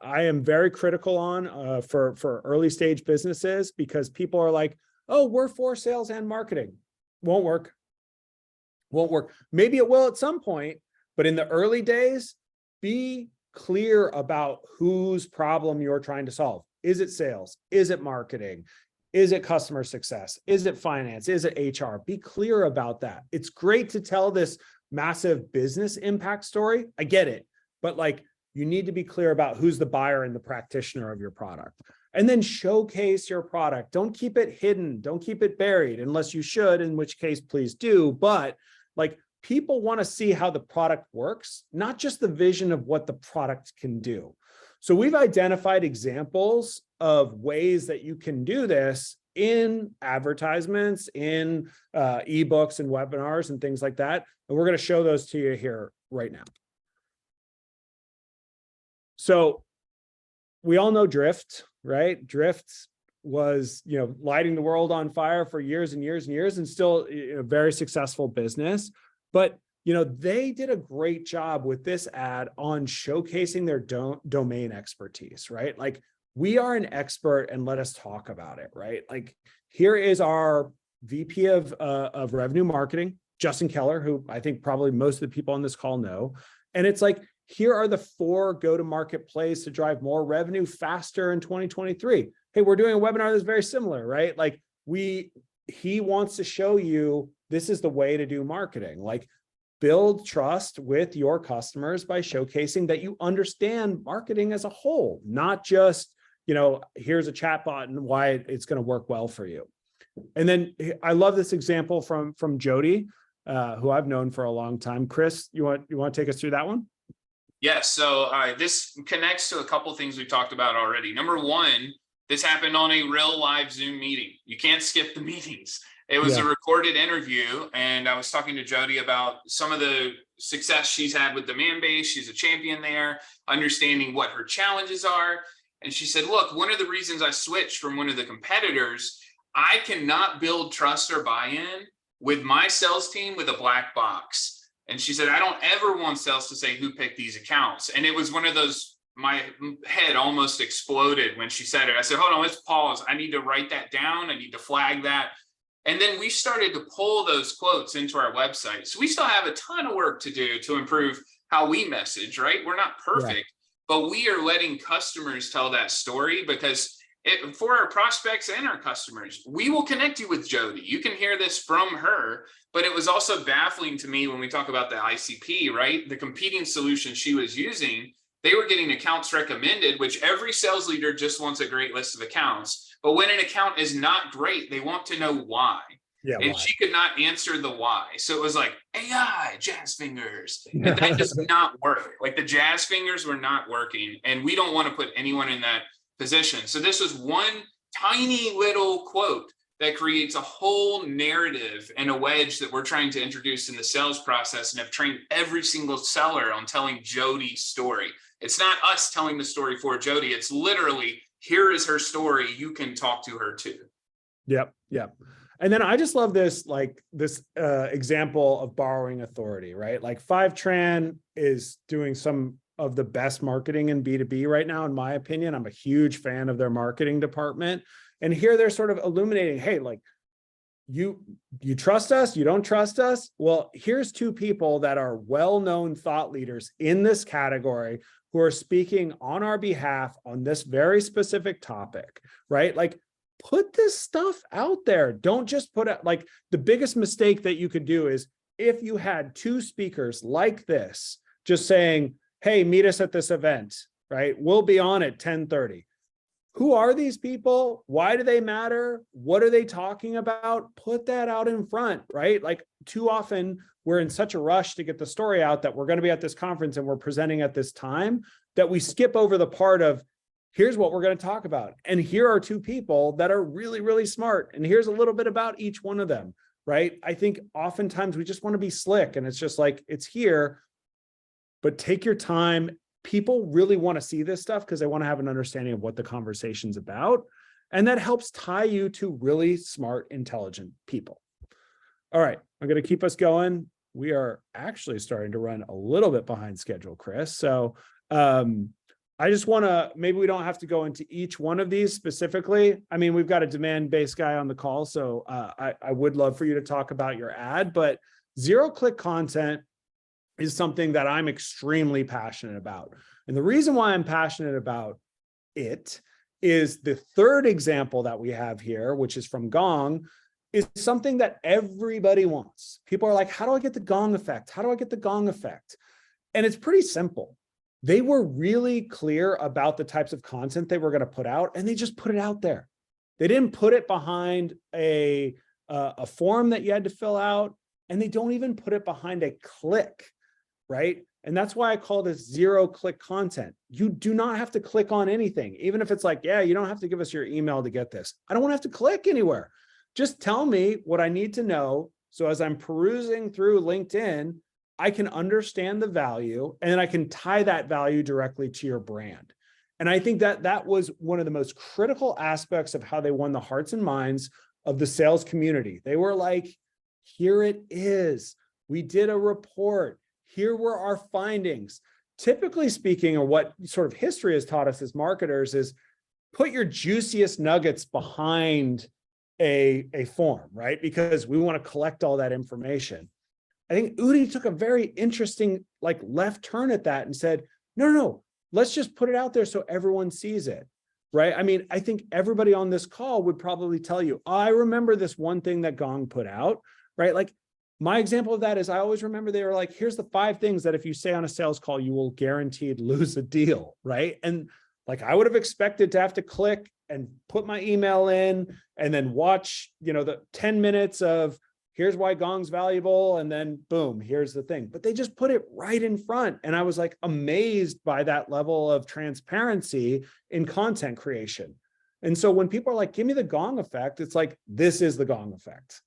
am very critical on for early stage businesses, because people are like, oh, we're for sales and marketing. Won't work. Maybe it will at some point, but in the early days, be clear about whose problem you're trying to solve. Is it sales? Is it marketing? Is it customer success? Is it finance? Is it HR? Be clear about that. It's great to tell this massive business impact story. I get it. But like, you need to be clear about who's the buyer and the practitioner of your product. And then showcase your product. Don't keep it hidden. Don't keep it buried, unless you should, in which case, please do. But like, people want to see how the product works, not just the vision of what the product can do. So we've identified examples of ways that you can do this in advertisements, in ebooks and webinars and things like that. And we're going to show those to you here right now. So we all know Drift, right? Drift was, lighting the world on fire for years and years and years, and still a very successful business. But, they did a great job with this ad on showcasing their domain expertise, right? Like, we are an expert and let us talk about it, right? Like, here is our VP of revenue marketing, Justin Keller, who I think probably most of the people on this call know. And it's like, here are the 4 go-to-market plays to drive more revenue faster in 2023. Hey, we're doing a webinar that's very similar, right? Like, he wants to show you this is the way to do marketing. Like, build trust with your customers by showcasing that you understand marketing as a whole, not just, here's a chatbot and why it's going to work well for you. And then I love this example from Jody, who I've known for a long time. Chris, you want to take us through that one? Yes. So this connects to a couple things we talked about already. Number one, this happened on a real live Zoom meeting. You can't skip the meetings. It was a recorded interview, and I was talking to Jody about some of the success she's had with Demandbase. She's a champion there, understanding what her challenges are. And she said, look, one of the reasons I switched from one of the competitors, I cannot build trust or buy-in with my sales team with a black box. And she said, I don't ever want sales to say who picked these accounts. And it was one of those, my head almost exploded when she said it. I said, hold on, let's pause. I need to write that down. I need to flag that. And then we started to pull those quotes into our website. So we still have a ton of work to do to improve how we message, right? We're not perfect, but we are letting customers tell that story, because for our prospects and our customers, we will connect you with Jody. You can hear this from her, but it was also baffling to me when we talk about the ICP, right? The competing solution she was using, they were getting accounts recommended, which every sales leader just wants a great list of accounts. But when an account is not great, they want to know why. Yeah, And why? she could not answer the why. So it was like AI, jazz fingers. And that does not work. Like the jazz fingers were not working. And we don't want to put anyone in that position. So this was one tiny little quote that creates a whole narrative and a wedge that we're trying to introduce in the sales process, and have trained every single seller on telling Jody's story. It's not us telling the story for Jody. It's literally, here is her story. You can talk to her too. Yep. Yep. And then I just love this, like this example of borrowing authority, right? Like 5tran is doing some of the best marketing in B2B right now, in my opinion. I'm a huge fan of their marketing department. And here they're sort of illuminating, hey, like you trust us, you don't trust us. Well, here's two people that are well-known thought leaders in this category who are speaking on our behalf on this very specific topic, right? Like, put this stuff out there. Don't just put it, like, the biggest mistake that you could do is if you had two speakers like this, just saying, hey, meet us at this event, right? We'll be on at 10:30. Who are these people? Why do they matter? What are they talking about? Put that out in front, right? Like, too often we're in such a rush to get the story out that we're going to be at this conference and we're presenting at this time that we skip over the part of, here's what we're going to talk about. And here are two people that are really, really smart. And here's a little bit about each one of them, right? I think oftentimes we just want to be slick, and it's just like, it's here, but take your time. People really want to see this stuff because they want to have an understanding of what the conversation's about. And that helps tie you to really smart, intelligent people. All right, I'm going to keep us going. We are actually starting to run a little bit behind schedule, Chris. So I just want to, maybe we don't have to go into each one of these specifically. I mean, we've got a demand-based guy on the call, so I would love for you to talk about your ad, but zero-click content is something that I'm extremely passionate about. And the reason why I'm passionate about it is the third example that we have here, which is from Gong, is something that everybody wants. People are like, how do I get the Gong effect? How do I get the Gong effect? And it's pretty simple. They were really clear about the types of content they were going to put out, and they just put it out there. They didn't put it behind a form that you had to fill out, and they don't even put it behind a click, right? And that's why I call this zero-click content. You do not have to click on anything, even if it's like, yeah, you don't have to give us your email to get this. I don't want to have to click anywhere. Just tell me what I need to know. So as I'm perusing through LinkedIn, I can understand the value, and I can tie that value directly to your brand. And I think that that was one of the most critical aspects of how they won the hearts and minds of the sales community. They were like, here it is. We did a report. Here were our findings. Typically speaking, or what sort of history has taught us as marketers, is put your juiciest nuggets behind a form, right? Because we want to collect all that information. I think Udi took a very interesting left turn at that and said, no, let's just put it out there so everyone sees it, right? I mean, I think everybody on this call would probably tell you, I remember this one thing that Gong put out, right? Like, my example of that is I always remember they were like, here's the 5 things that if you say on a sales call, you will guaranteed lose a deal, right? And like, I would have expected to have to click and put my email in and then watch, the 10 minutes of here's why Gong's valuable. And then boom, here's the thing. But they just put it right in front. And I was like amazed by that level of transparency in content creation. And so when people are like, give me the Gong effect, it's like, this is the Gong effect.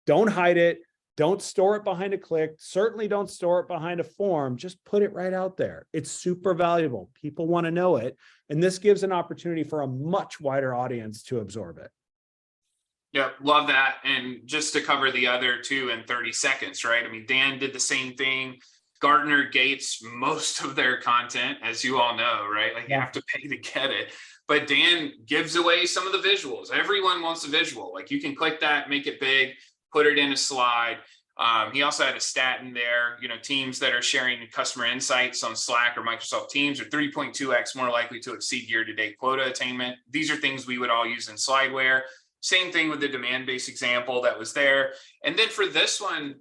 Don't hide it. Don't store it behind a click. Certainly don't store it behind a form. Just put it right out there. It's super valuable. People want to know it. And this gives an opportunity for a much wider audience to absorb it. Yeah, love that. And just to cover the other 2 in 30 seconds, right? I mean, Dan did the same thing. Gartner gates most of their content, as you all know, right? Like, you have to pay to get it. But Dan gives away some of the visuals. Everyone wants a visual. Like, you can click that, make it big, put it in a slide. He also had a stat in there, teams that are sharing customer insights on Slack or Microsoft Teams are 3.2x more likely to exceed year-to-date quota attainment. These are things we would all use in slideware. Same thing with the Demandbase example that was there. And then for this one,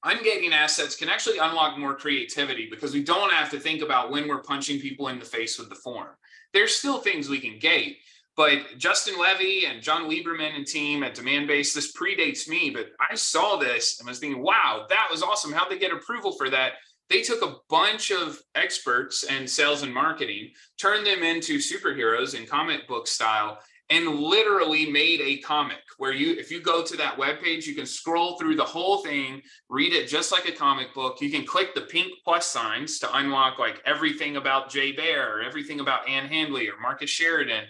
ungating assets can actually unlock more creativity because we don't have to think about when we're punching people in the face with the form. There's still things we can gate, But Justin Levy and John Lieberman and team at Demandbase, this predates me, but I saw this and was thinking, wow, that was awesome. How'd they get approval for that? They took a bunch of experts in sales and marketing, turned them into superheroes in comic book style, and literally made a comic where if you go to that webpage, you can scroll through the whole thing, read it just like a comic book. You can click the pink plus signs to unlock like everything about Jay Baer, or everything about Ann Handley or Marcus Sheridan.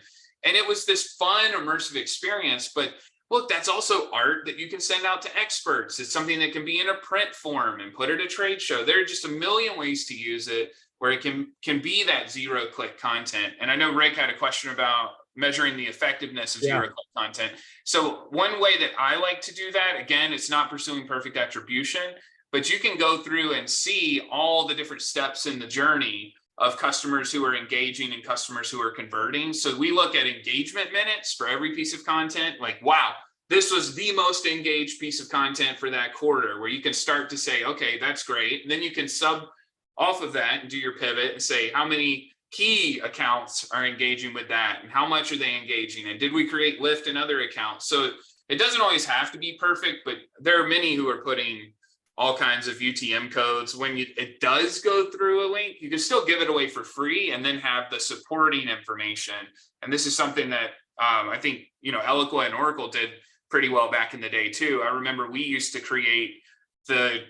And it was this fun, immersive experience. But look, that's also art that you can send out to experts. It's something that can be in a print form and put at a trade show. There are just a million ways to use it where it can be that zero-click content. And I know Rick had a question about measuring the effectiveness of zero-click content. So one way that I like to do that, again, it's not pursuing perfect attribution, but you can go through and see all the different steps in the journey of customers who are engaging and customers who are converting. So we look at engagement minutes for every piece of content, like, wow, this was the most engaged piece of content for that quarter, where you can start to say, okay, that's great. And then you can sub off of that and do your pivot and say, how many key accounts are engaging with that and how much are they engaging? And did we create lift in other accounts? So it doesn't always have to be perfect, but there are many who are putting all kinds of UTM codes. When it does go through a link, you can still give it away for free and then have the supporting information. And this is something that I think, Eloqua and Oracle did pretty well back in the day too. I remember we used to create the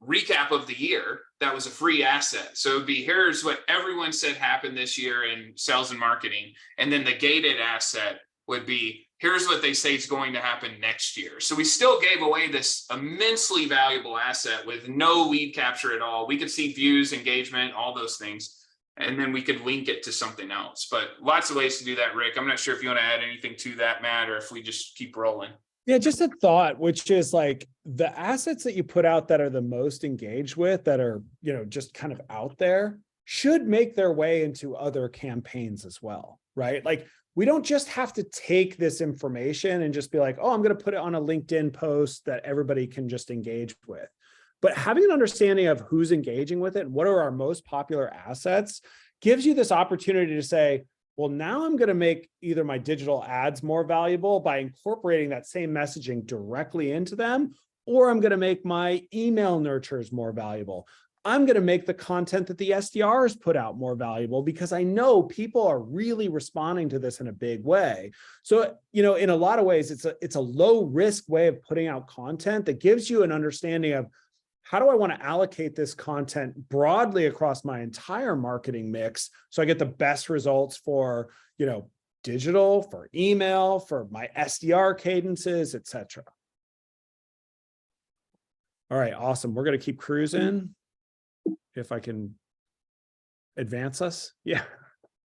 recap of the year that was a free asset. So it'd be, here's what everyone said happened this year in sales and marketing. And then the gated asset would be, here's what they say is going to happen next year. So we still gave away this immensely valuable asset with no lead capture at all. We could see views, engagement, all those things, and then we could link it to something else. But lots of ways to do that, Rick. I'm not sure if you want to add anything to that, Matt, or if we just keep rolling. Yeah, just a thought, which is like the assets that you put out that are the most engaged with, that are, just kind of out there, should make their way into other campaigns as well, right? Like, we don't just have to take this information and just be like, oh, I'm going to put it on a LinkedIn post that everybody can just engage with. But having an understanding of who's engaging with it, what are our most popular assets, gives you this opportunity to say, well, now I'm going to make either my digital ads more valuable by incorporating that same messaging directly into them, or I'm going to make my email nurtures more valuable. I'm going to make the content that the SDRs put out more valuable because I know people are really responding to this in a big way. So, in a lot of ways, it's a low risk way of putting out content that gives you an understanding of, how do I want to allocate this content broadly across my entire marketing mix so I get the best results for, digital, for email, for my SDR cadences, et cetera. All right, awesome. We're going to keep cruising. If I can advance us. Yeah.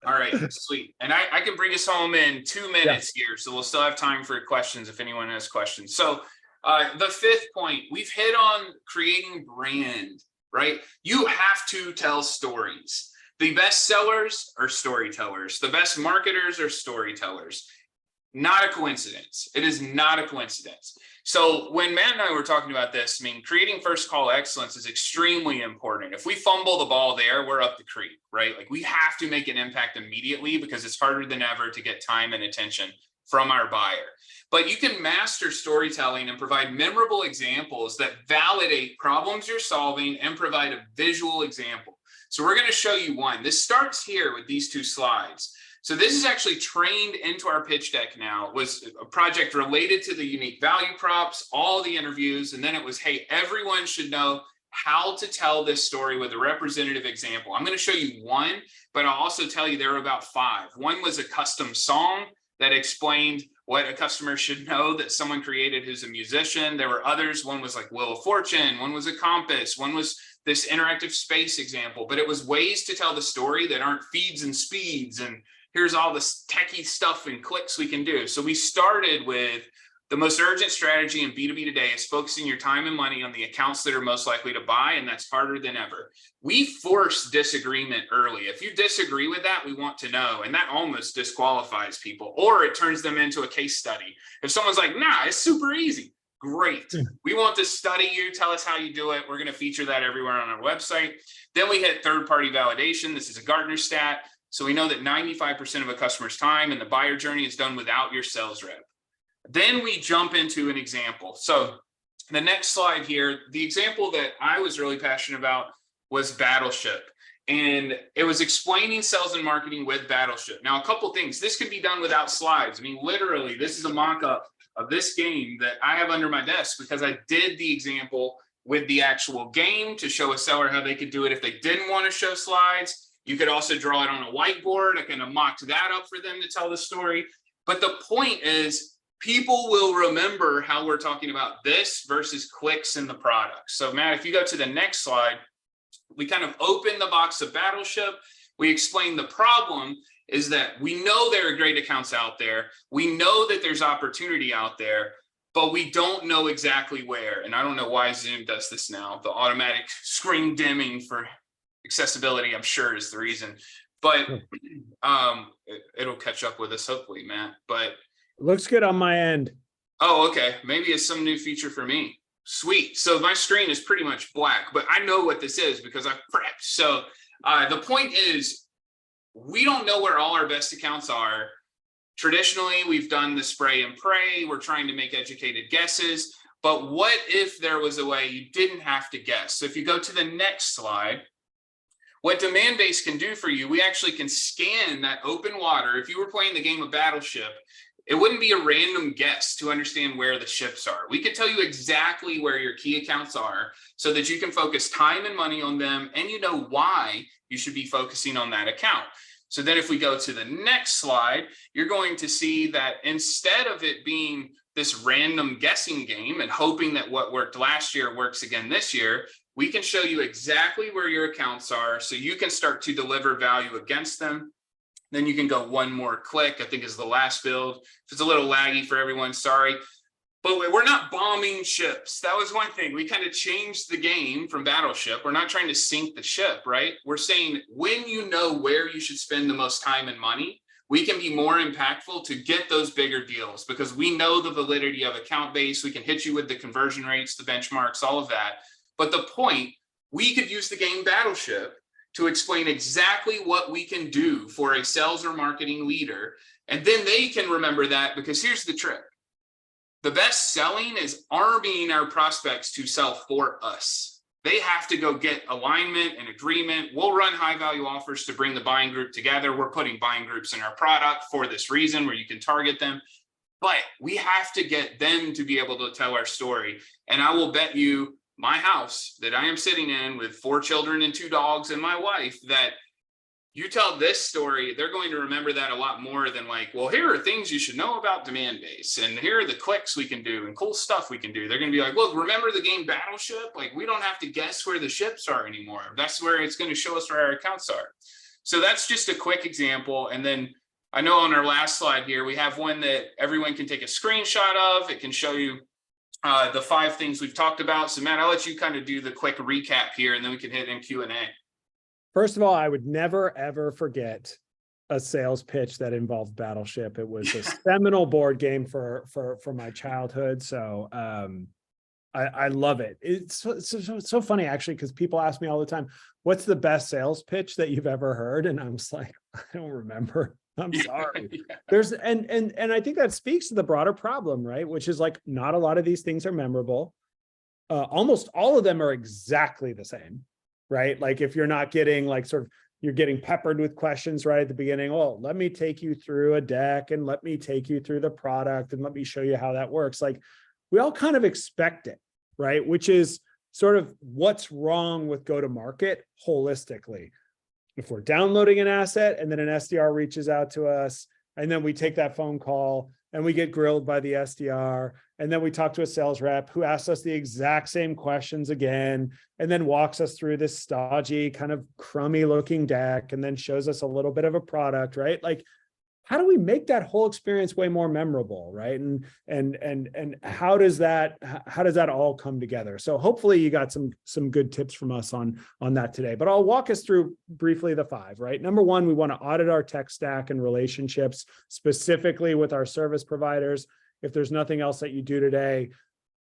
All right, sweet. And I can bring us home in 2 minutes here. So we'll still have time for questions if anyone has questions. So the fifth point, we've hit on creating brand, right? You have to tell stories. The best sellers are storytellers. The best marketers are storytellers. Not a coincidence. It is not a coincidence. So when Matt and I were talking about this, creating first call excellence is extremely important. If we fumble the ball there, we're up the creek, right? Like, we have to make an impact immediately because it's harder than ever to get time and attention from our buyer. But you can master storytelling and provide memorable examples that validate problems you're solving and provide a visual example. So we're going to show you one. This starts here with these 2 slides. So this is actually trained into our pitch deck now. It was a project related to the unique value props, all the interviews, and then it was, hey, everyone should know how to tell this story with a representative example. I'm going to show you one, but I'll also tell you there were about 5. One was a custom song that explained what a customer should know that someone created who's a musician. There were others. One was like Wheel of Fortune. One was a compass. One was this interactive space example. But it was ways to tell the story that aren't feeds and speeds and here's all this techie stuff and clicks we can do. So we started with the most urgent strategy in B2B today is focusing your time and money on the accounts that are most likely to buy, and that's harder than ever. We force disagreement early. If you disagree with that, we want to know, and that almost disqualifies people, or it turns them into a case study. If someone's like, nah, it's super easy, great. We want to study you, tell us how you do it. We're going to feature that everywhere on our website. Then we hit third-party validation. This is a Gartner stat. So we know that 95% of a customer's time in the buyer journey is done without your sales rep. Then we jump into an example. So the next slide here, the example that I was really passionate about was Battleship. And it was explaining sales and marketing with Battleship. Now, a couple things. This can be done without slides. I mean, literally, this is a mock-up of this game that I have under my desk because I did the example with the actual game to show a seller how they could do it if they didn't want to show slides. You could also draw it on a whiteboard. I kind of mocked that up for them to tell the story. But the point is, people will remember how we're talking about this versus clicks in the product. So Matt, if you go to the next slide, we kind of open the box of Battleship. We explain the problem is that we know there are great accounts out there. We know that there's opportunity out there, but we don't know exactly where. And I don't know why Zoom does this now. The automatic screen dimming for accessibility, I'm sure, is the reason. But it'll catch up with us, hopefully, Matt. But looks good on my end. Oh, okay. Maybe it's some new feature for me. Sweet. So my screen is pretty much black, but I know what this is because I've prepped. So the point is, we don't know where all our best accounts are. Traditionally, we've done the spray and pray. We're trying to make educated guesses. But what if there was a way you didn't have to guess? So if you go to the next slide, what Demandbase can do for you, we actually can scan that open water. If you were playing the game of Battleship, it wouldn't be a random guess to understand where the ships are. We could tell you exactly where your key accounts are so that you can focus time and money on them and you know why you should be focusing on that account. So then if we go to the next slide, you're going to see that instead of it being this random guessing game and hoping that what worked last year works again this year, we can show you exactly where your accounts are so you can start to deliver value against them. Then you can go one more click, I think is the last build. If it's a little laggy for everyone, sorry. But we're not bombing ships. That was one thing. We kind of changed the game from Battleship. We're not trying to sink the ship, right? We're saying when you know where you should spend the most time and money, we can be more impactful to get those bigger deals because we know the validity of account base. We can hit you with the conversion rates, the benchmarks, all of that. But the point, we could use the game Battleship to explain exactly what we can do for a sales or marketing leader. And then they can remember that because here's the trick. The best selling is arming our prospects to sell for us. They have to go get alignment and agreement. We'll run high value offers to bring the buying group together. We're putting buying groups in our product for this reason where you can target them. But we have to get them to be able to tell our story. And I will bet you my house that I am sitting in with 4 children and 2 dogs and my wife, that you tell this story, they're going to remember that a lot more than like, well, here are things you should know about Demandbase and here are the clicks we can do and cool stuff we can do. They're going to be like, look, remember the game Battleship? Like, we don't have to guess where the ships are anymore. That's where it's going to show us where our accounts are. So that's just a quick example. And then I know on our last slide here, we have one that everyone can take a screenshot of. It can show you the 5 things we've talked about. So Matt, I'll let you kind of do the quick recap here and then we can hit in Q&A. First of all, I would never, ever forget a sales pitch that involved Battleship. It was a seminal board game for my childhood. So I love it. It's so funny, actually, because people ask me all the time, what's the best sales pitch that you've ever heard? And I'm just like, I don't remember. I'm sorry. Yeah. There's and I think that speaks to the broader problem, right? Which is like, not a lot of these things are memorable. Almost all of them are exactly the same, right? Like if you're not getting like sort of, you're getting peppered with questions right at the beginning. Oh, let me take you through a deck and let me take you through the product and let me show you how that works. Like we all kind of expect it, right? Which is sort of what's wrong with go-to-market holistically. If we're downloading an asset and then an SDR reaches out to us and then we take that phone call and we get grilled by the SDR and then we talk to a sales rep who asks us the exact same questions again and then walks us through this stodgy kind of crummy looking deck and then shows us a little bit of a product, right? Like, how do we make that whole experience way more memorable, right? And how does that all come together? So hopefully you got some good tips from us on that today. But I'll walk us through briefly the 5, right? Number 1, we want to audit our tech stack and relationships, specifically with our service providers. If there's nothing else that you do today,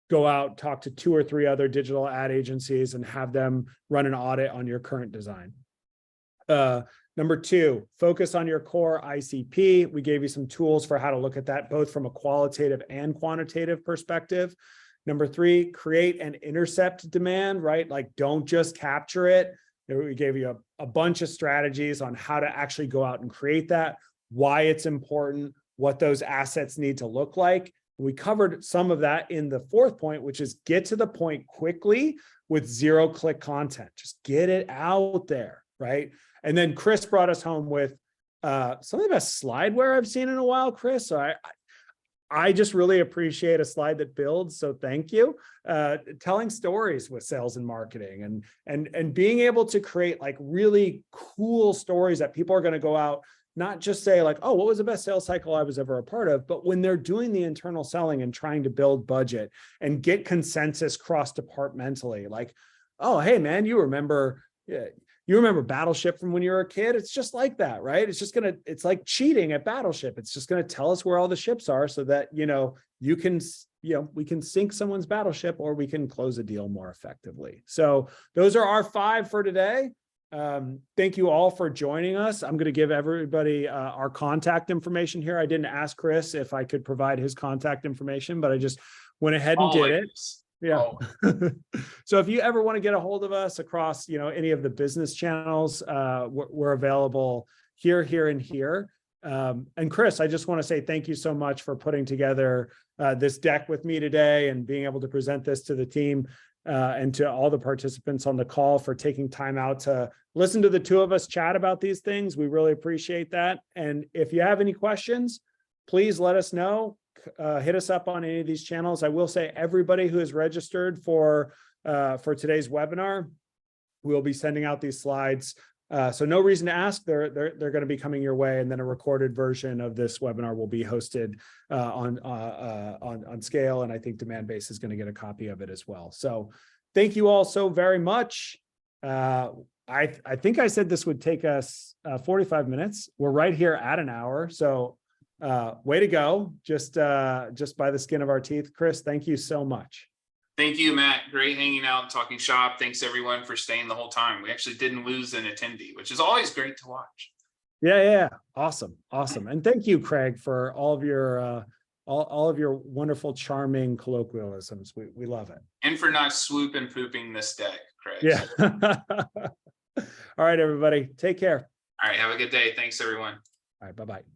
go out, talk to 2 or 3 other digital ad agencies and have them run an audit on your current design. Number 2, focus on your core ICP. We gave you some tools for how to look at that, both from a qualitative and quantitative perspective. Number 3, create and intercept demand, right? Like, don't just capture it. We gave you a bunch of strategies on how to actually go out and create that, why it's important, what those assets need to look like. We covered some of that in the 4th point, which is get to the point quickly with 0-click content. Just get it out there, right? And then Chris brought us home with some of the best slideware I've seen in a while, Chris. So I just really appreciate a slide that builds. So thank you. Telling stories with sales and marketing and being able to create like really cool stories that people are going to go out, not just say like, oh, what was the best sales cycle I was ever a part of, but when they're doing the internal selling and trying to build budget and get consensus cross-departmentally, like, oh, hey man, you remember Battleship from when you were a kid? It's just like that, right? It's like cheating at Battleship. It's just going to tell us where all the ships are so that, we can sink someone's battleship or we can close a deal more effectively. So those are our 5 for today. Thank you all for joining us. I'm going to give everybody our contact information here. I didn't ask Chris if I could provide his contact information, but I just went ahead and did it. Yeah. So if you ever want to get a hold of us across, any of the business channels, we're available here, and here. And Chris, I just want to say thank you so much for putting together this deck with me today and being able to present this to the team and to all the participants on the call for taking time out to listen to the 2 of us chat about these things. We really appreciate that. And if you have any questions, please let us know. Hit us up on any of these channels. I will say everybody who is registered for today's webinar, we'll be sending out these slides. So no reason to ask. They're going to be coming your way, and then a recorded version of this webinar will be hosted on Scale, and I think Demandbase is going to get a copy of it as well. So thank you all so very much. I think I said this would take us 45 minutes. We're right here at an hour. So way to go. Just by the skin of our teeth. Chris, thank you so much. Thank you, Matt. Great hanging out and talking shop. Thanks everyone for staying the whole time. We actually didn't lose an attendee, which is always great to watch. Yeah. Awesome. And thank you, Craig, for all of your all of your wonderful, charming colloquialisms. We love it. And for not swoop and pooping this deck, Craig. Yeah. All right, everybody. Take care. All right. Have a good day. Thanks, everyone. All right. Bye-bye.